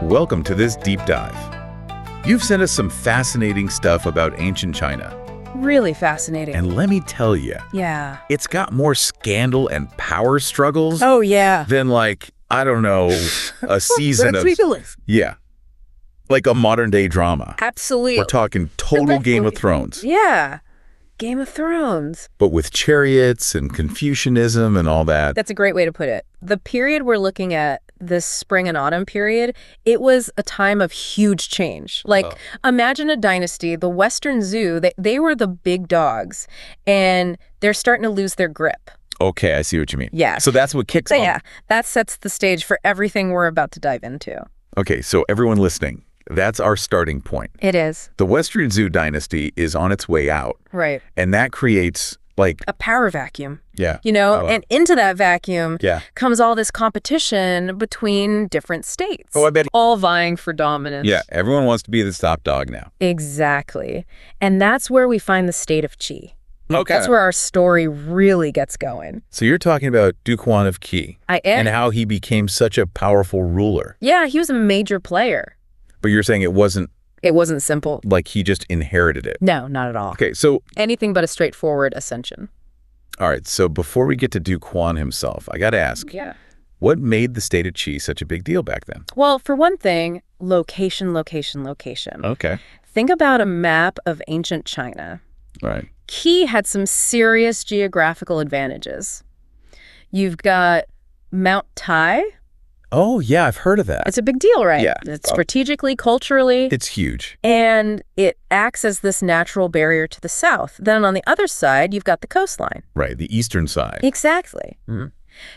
Welcome to this deep dive. You've sent us some fascinating stuff about ancient China. Really fascinating. And let me tell you, Yeah. it's got more scandal and power struggles Oh, yeah. than I don't know, a season That's of... ridiculous. Yeah. Like a modern day drama. Absolutely. We're talking total Game of Thrones. Yeah. Game of Thrones. But with chariots and Confucianism and all that. That's a great way to put it. The period we're looking at, this spring and autumn period, it was a time of huge change. Imagine a dynasty, the Western Zhou, they were the big dogs, and they're starting to lose their grip. Okay, I see what you mean. Yeah. So that's what kicks off. Yeah, that sets the stage for everything we're about to dive into. Okay, so everyone listening, that's our starting point. It is. The Western Zhou dynasty is on its way out. Right. And that creates a power vacuum. Yeah. And into that vacuum Yeah. comes all this competition between different states. Oh, I bet. All vying for dominance. Yeah, everyone wants to be the top dog now. Exactly. And that's where we find the state of Qi. Okay. That's where our story really gets going. So you're talking about Duke Huan of Qi. I am. And how he became such a powerful ruler. Yeah, he was a major player. But you're saying it wasn't simple. like he just inherited it. No, not at all. Okay, so... Anything but a straightforward ascension. All right, so before we get to Duke Huan himself, I got to ask, Yeah. what made the state of Qi such a big deal back then? Well, for one thing, location, location, location. Okay. Think about a map of ancient China. Right. Qi had some serious geographical advantages. You've got Mount Tai. Oh, yeah, I've heard of that. It's a big deal, right? Yeah. It's strategically, culturally. It's huge. And it acts as this natural barrier to the south. Then on the other side, you've got the coastline. Right, the eastern side. Exactly. Mhm.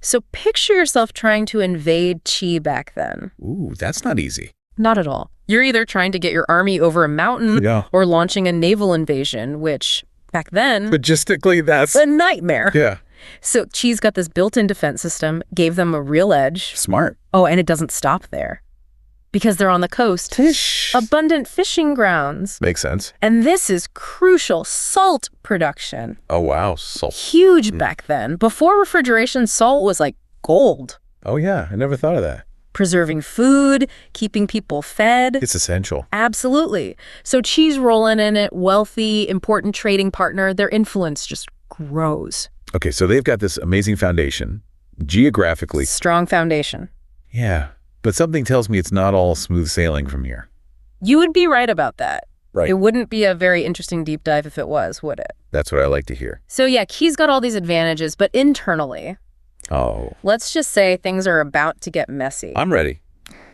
So picture yourself trying to invade Qi back then. Ooh, that's not easy. Not at all. You're either trying to get your army over a mountain Yeah. or launching a naval invasion, which back then, Logistically, that's... a nightmare. Yeah. So Qi's got this built-in defense system, gave them a real edge. Smart. Oh, and it doesn't stop there. Because they're on the coast. Abundant fishing grounds. Makes sense. And this is crucial, salt production. Oh, wow. Salt. Huge back then. Before refrigeration, salt was like gold. Oh, yeah. I never thought of that. Preserving food, keeping people fed. It's essential. Absolutely. So Qi's rolling in it, wealthy, important trading partner. Their influence just grows. Okay, so they've got this amazing foundation, geographically. Strong foundation. Yeah, but something tells me it's not all smooth sailing from here. You would be right about that. Right. It wouldn't be a very interesting deep dive if it was, would it? That's what I like to hear. So yeah, Qi's got all these advantages, but internally, Oh. let's just say things are about to get messy. I'm ready.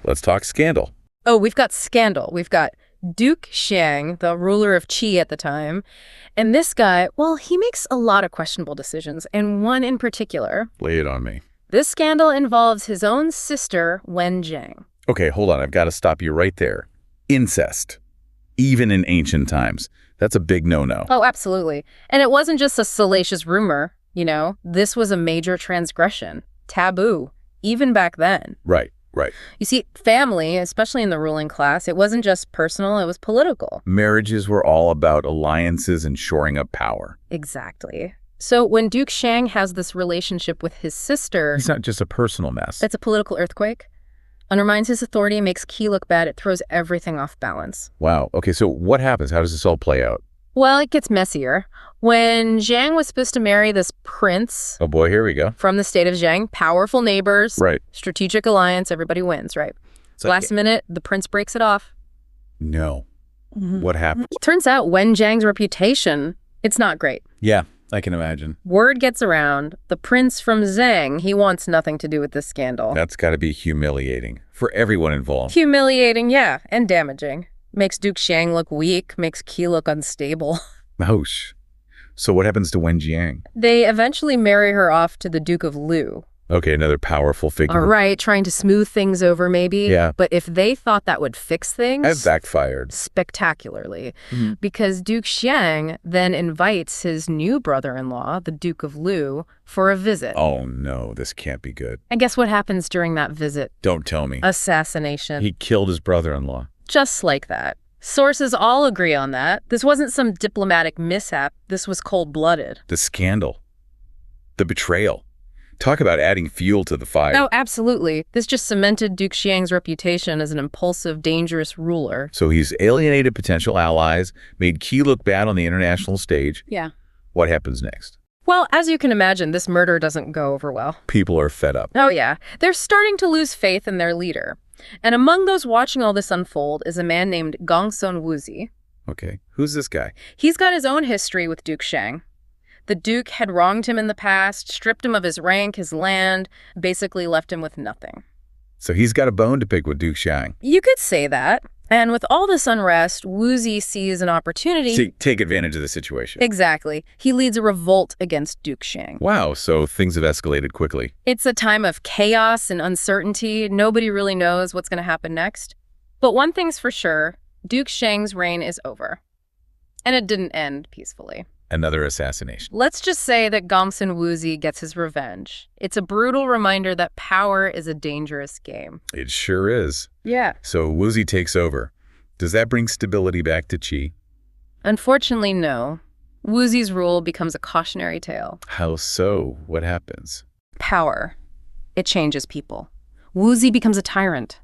Let's talk scandal. Oh, we've got scandal. We've got Duke Xiang, the ruler of Qi at the time. And this guy, well, he makes a lot of questionable decisions, and one in particular. Lay it on me. This scandal involves his own sister, Wen Jiang. Okay, hold on. I've got to stop you right there. Incest. Even in ancient times. That's a big no-no. Oh, absolutely. And it wasn't just a salacious rumor, This was a major transgression. Taboo. Even back then. Right. You see, family, especially in the ruling class, it wasn't just personal, it was political. Marriages were all about alliances and shoring up power. Exactly. So when Duke Xiang has this relationship with his sister, He's not just a personal mess. it's a political earthquake. Undermines his authority, makes Qi look bad, it throws everything off balance. Wow. Okay, so what happens? How does this all play out? Well, it gets messier. When Jiang was supposed to marry this prince Oh boy, here we go. from the state of Jiang, powerful neighbors, Right. strategic alliance, everybody wins, right? So- Last minute, the prince breaks it off. No. What happened? Turns out Wen Jiang's reputation, it's not great. Yeah, I can imagine. Word gets around, the prince from Zhang, he wants nothing to do with this scandal. That's got to be humiliating for everyone involved. Humiliating, yeah, and damaging. Makes Duke Xiang look weak, makes Qi look unstable. Ouch. So what happens to Wen Jiang? They eventually marry her off to the Duke of Lu. Okay, another powerful figure. All right, trying to smooth things over maybe. Yeah. But if they thought that would fix things... That backfired. Spectacularly. Mhm. Because Duke Xiang then invites his new brother-in-law, the Duke of Lu, for a visit. Oh no, this can't be good. And guess what happens during that visit? Don't tell me. Assassination. He killed his brother-in-law. Just like that. Sources all agree on that. This wasn't some diplomatic mishap. This was cold-blooded. The scandal. The betrayal. Talk about adding fuel to the fire. Oh, absolutely. This just cemented Duke Xiang's reputation as an impulsive, dangerous ruler. So he's alienated potential allies, made Qi look bad on the international stage. Yeah. What happens next? Well, as you can imagine, this murder doesn't go over well. People are fed up. Oh, yeah. They're starting to lose faith in their leader. And among those watching all this unfold is a man named Gongsun Wuzhi. Okay, who's this guy? He's got his own history with Duke Xiang. The Duke had wronged him in the past, stripped him of his rank, his land, basically left him with nothing. So he's got a bone to pick with Duke Xiang. You could say that. And with all this unrest, Wuzhi sees an opportunity to take advantage of the situation. Exactly. He leads a revolt against Duke Xiang. Wow, so things have escalated quickly. It's a time of chaos and uncertainty. Nobody really knows what's going to happen next. But one thing's for sure, Duke Xiang's reign is over. And it didn't end peacefully. Another assassination. Let's just say that Gongsun Wuzhi gets his revenge. It's a brutal reminder that power is a dangerous game. It sure is. Yeah. So Wuzhi takes over. Does that bring stability back to Qi? Unfortunately, no. Wuzhi's rule becomes a cautionary tale. How so? What happens? Power. It changes people. Wuzhi becomes a tyrant.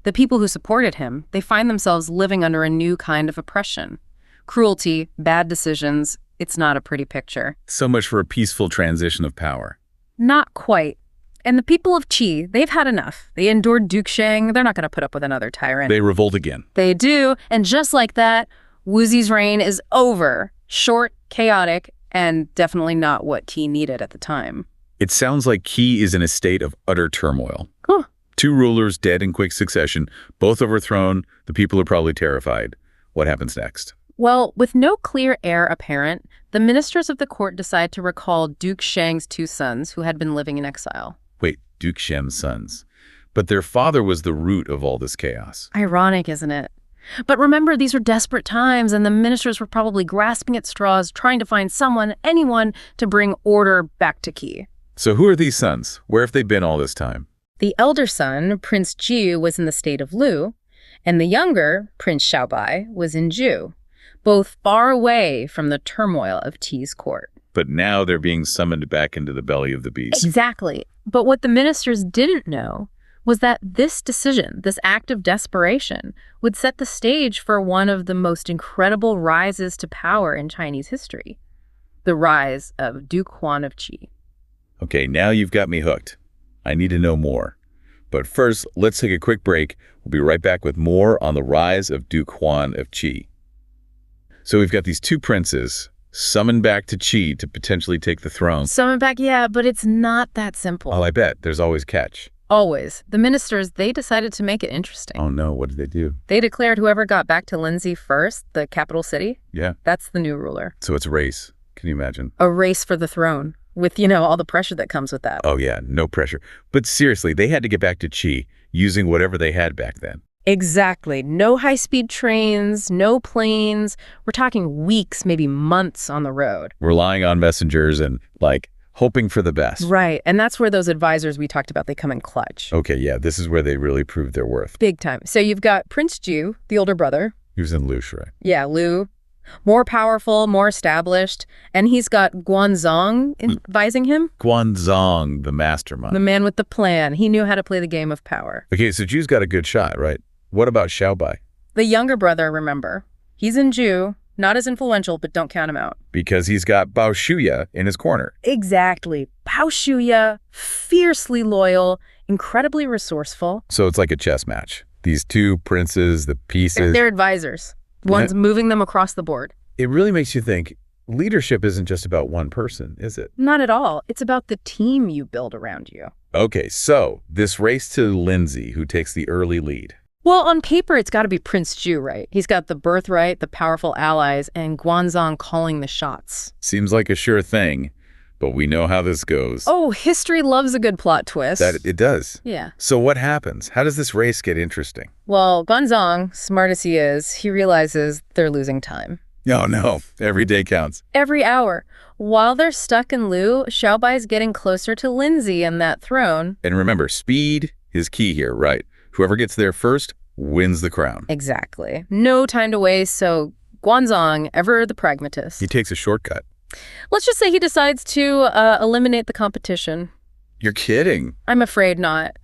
The people who supported him, they find themselves living under a new kind of oppression. Cruelty, bad decisions. It's not a pretty picture. So much for a peaceful transition of power. Not quite. And the people of Qi, they've had enough. They endured Duke Xiang. They're not going to put up with another tyrant. They revolt again. They do. And just like that, Wuzhi's reign is over. Short, chaotic, and definitely not what Qi needed at the time. It sounds like Qi is in a state of utter turmoil. Huh. 2 rulers dead in quick succession, both overthrown. The people are probably terrified. What happens next? Well, with no clear heir apparent, the ministers of the court decide to recall Duke Xiang's 2 sons who had been living in exile. Wait, Duke Xiang's sons. But their father was the root of all this chaos. Ironic, isn't it? But remember, these were desperate times, and the ministers were probably grasping at straws, trying to find someone, anyone, to bring order back to Qi. So who are these sons? Where have they been all this time? The elder son, Prince Jiu, was in the state of Lu, and the younger, Prince Xiaobai, was in Zhou, both far away from the turmoil of Qi's court. But now they're being summoned back into the belly of the beast. Exactly. But what the ministers didn't know was that this decision, this act of desperation, would set the stage for one of the most incredible rises to power in Chinese history, the rise of Duke Huan of Qi. Okay, now you've got me hooked. I need to know more. But first, let's take a quick break. We'll be right back with more on the rise of Duke Huan of Qi. So we've got these 2 princes summoned back to Qi to potentially take the throne. Summoned back, yeah, but it's not that simple. Oh, I bet. There's always catch. Always. The ministers, they decided to make it interesting. Oh, no. What did they do? They declared whoever got back to Lindsay first, the capital city, Yeah. that's the new ruler. So it's a race. Can you imagine? A race for the throne with, all the pressure that comes with that. Oh, yeah. No pressure. But seriously, they had to get back to Qi using whatever they had back then. Exactly. No high-speed trains, no planes. We're talking weeks, maybe months on the road. Relying on messengers and, hoping for the best. Right. And that's where those advisors we talked about, they come in clutch. Okay, yeah. This is where they really proved their worth. Big time. So you've got Prince Jiu, the older brother. He was in Lu, right? Yeah, Lu. More powerful, more established. And he's got Guanzong advising him. Guanzong, the mastermind. The man with the plan. He knew how to play the game of power. Okay, so Jiu's got a good shot, right? What about Xiaobai? The younger brother, remember. He's in Zhou, not as influential, but don't count him out. Because he's got Bao Shuya in his corner. Exactly. Bao Shuya, fiercely loyal, incredibly resourceful. So it's like a chess match. These 2 princes, the pieces. They're advisors. One's moving them across the board. It really makes you think leadership isn't just about one person, is it? Not at all. It's about the team you build around you. Okay, so this race to Lindsay, who takes the early lead. Well, on paper, it's got to be Prince Jiu, right? He's got the birthright, the powerful allies, and Guanzong calling the shots. Seems like a sure thing, but we know how this goes. Oh, history loves a good plot twist. That it does. Yeah. So what happens? How does this race get interesting? Well, Guanzong, smart as he is, he realizes they're losing time. Oh, no. Every day counts. Every hour. While they're stuck in Lu, Xiaobai's getting closer to Lindsay and that throne. And remember, speed is key here, right? Whoever gets there first wins the crown. Exactly. No time to waste, so Guanzong, ever the pragmatist. He takes a shortcut. Let's just say he decides to eliminate the competition. You're kidding. I'm afraid not.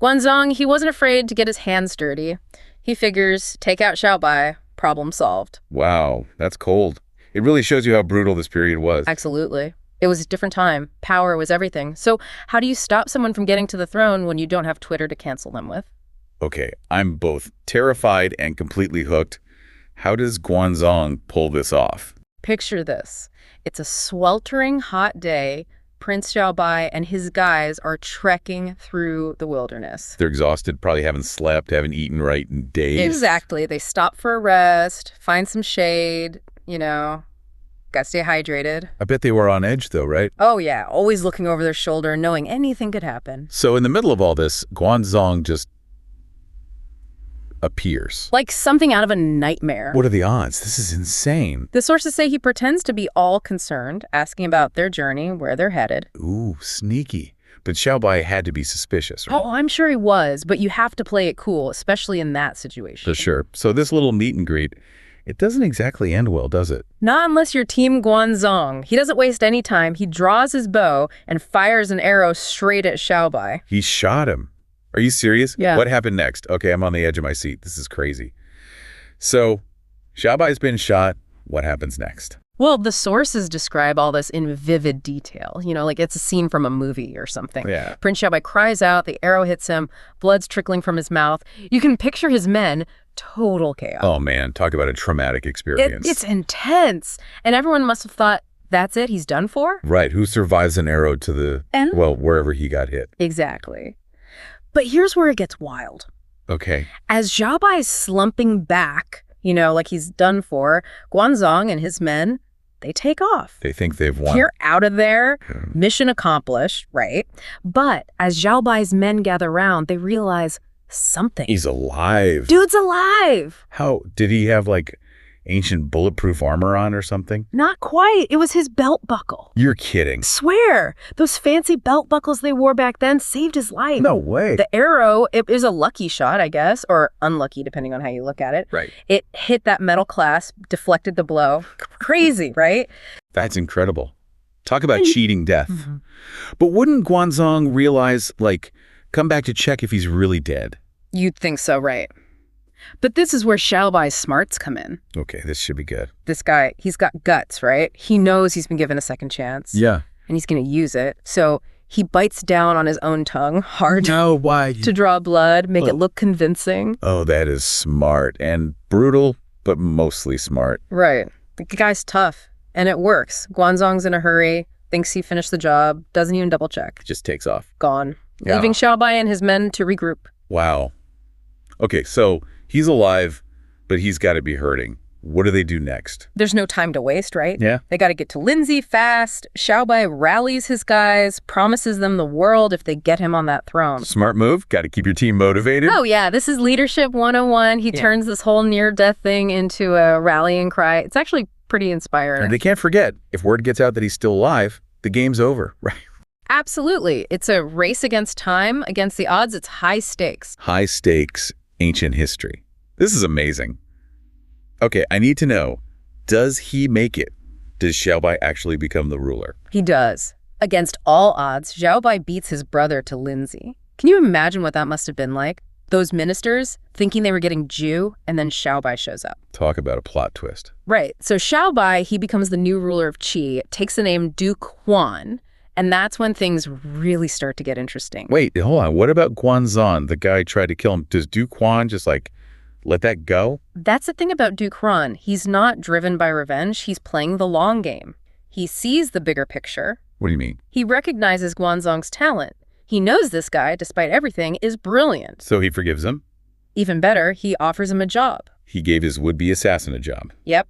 Guanzong, he wasn't afraid to get his hands dirty. He figures, take out Xiaobai, problem solved. Wow, that's cold. It really shows you how brutal this period was. Absolutely. It was a different time. Power was everything. So how do you stop someone from getting to the throne when you don't have Twitter to cancel them with? Okay, I'm both terrified and completely hooked. How does Guanzong pull this off? Picture this. It's a sweltering hot day. Prince Xiaobai and his guys are trekking through the wilderness. They're exhausted, probably haven't slept, haven't eaten right in days. Exactly. They stop for a rest, find some shade, gotta stay hydrated. I bet they were on edge though, right? Oh yeah, always looking over their shoulder, knowing anything could happen. So in the middle of all this, Guanzong just appears. Like something out of a nightmare. What are the odds? This is insane. The sources say he pretends to be all concerned, asking about their journey, where they're headed. Ooh, sneaky. But Xiaobai had to be suspicious, right? Oh, I'm sure he was, but you have to play it cool, especially in that situation. For sure. So this little meet and greet, it doesn't exactly end well, does it? Not unless you're Team Guanzong. He doesn't waste any time. He draws his bow and fires an arrow straight at Xiaobai. He shot him. Are you serious? Yeah. What happened next? Okay, I'm on the edge of my seat. This is crazy. So, Xiaobai's been shot. What happens next? Well, the sources describe all this in vivid detail. Like it's a scene from a movie or something. Yeah. Prince Xiaobai cries out, the arrow hits him, blood's trickling from his mouth. You can picture his men, total chaos. Oh man, talk about a traumatic experience. It's intense. And everyone must have thought, that's it, he's done for? Right, who survives an arrow to wherever he got hit. Exactly. But here's where it gets wild. Okay. As Xiaobai is slumping back, like he's done for, Guanzong and his men, they take off. They think they've won. They're out of there, mission accomplished, right? But as Xiaobai's men gather around, they realize something. He's alive. Dude's alive. How? Did he have ancient bulletproof armor on or something? Not quite. It was his belt buckle. You're kidding. Swear. Those fancy belt buckles they wore back then saved his life. No way. The arrow, it was a lucky shot, I guess, or unlucky, depending on how you look at it. Right. It hit that metal clasp, deflected the blow. Crazy, right? That's incredible. Talk about cheating death. Mm-hmm. But wouldn't Guanzong realize, come back to check if he's really dead? You'd think so, right? But this is where Xiaobai's smarts come in. Okay, this should be good. This guy, he's got guts, right? He knows he's been given a second chance. Yeah. And he's going to use it. So he bites down on his own tongue hard No, why? to draw blood, make it look convincing. Oh, that is smart and brutal, but mostly smart. Right. The guy's tough, and it works. Guanzong's in a hurry, thinks he finished the job, doesn't even double check. Just takes off. Gone. Yeah. Leaving Xiaobai and his men to regroup. Wow. Okay, so he's alive, but he's got to be hurting. What do they do next? There's no time to waste, right? Yeah. They got to get to Lindsay fast. Xiaobai rallies his guys, promises them the world if they get him on that throne. Smart move. Got to keep your team motivated. Oh, yeah. This is leadership 101. He turns this whole near-death thing into a rallying cry. It's actually pretty inspiring. And they can't forget, if word gets out that he's still alive, the game's over. Right. Absolutely. It's a race against time, against the odds. It's high stakes. High stakes, ancient history. This is amazing. Okay, I need to know, does he make it? Does Xiaobai actually become the ruler? He does. Against all odds, Xiaobai beats his brother to Lindsay. Can you imagine what that must have been like? Those ministers thinking they were getting Jiu, and then Xiaobai shows up. Talk about a plot twist. Right. So Xiaobai, he becomes the new ruler of Qi, takes the name Duke Huan, and that's when things really start to get interesting. Wait, hold on. What about Guanzong, the guy who tried to kill him? Does Duke Huan just let that go? That's the thing about Duke Huan. He's not driven by revenge. He's playing the long game. He sees the bigger picture. What do you mean? He recognizes Guanzong's talent. He knows this guy, despite everything, is brilliant. So he forgives him? Even better, he offers him a job. He gave his would-be assassin a job. Yep.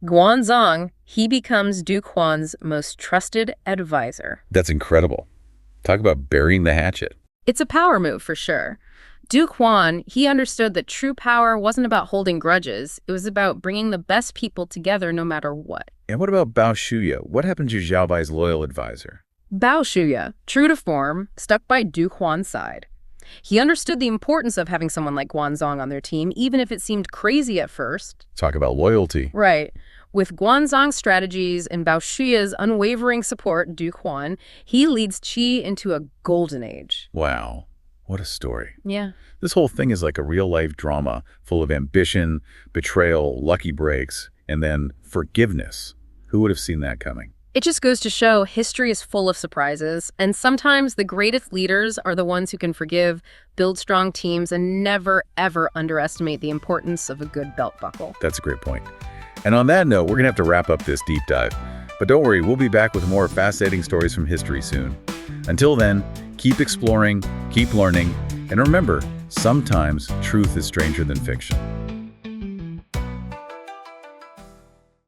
Guanzong, he becomes Duke Huan's most trusted advisor. That's incredible. Talk about burying the hatchet. It's a power move for sure. Duke Huan, he understood that true power wasn't about holding grudges. It was about bringing the best people together no matter what. And what about Bao Shuya? What happened to Xiaobai's loyal advisor? Bao Shuya, true to form, stuck by Duke Huan's side. He understood the importance of having someone like Guanzong on their team, even if it seemed crazy at first. Talk about loyalty. Right. With Guanzong's strategies and Bao Shiya's unwavering support, Duke Huan, he leads Qi into a golden age. Wow, what a story. Yeah. This whole thing is like a real-life drama full of ambition, betrayal, lucky breaks, and then forgiveness. Who would have seen that coming? It just goes to show history is full of surprises, and sometimes the greatest leaders are the ones who can forgive, build strong teams, and never, ever underestimate the importance of a good belt buckle. That's a great point. And on that note, we're going to have to wrap up this deep dive. But don't worry, we'll be back with more fascinating stories from history soon. Until then, keep exploring, keep learning, and remember, sometimes truth is stranger than fiction.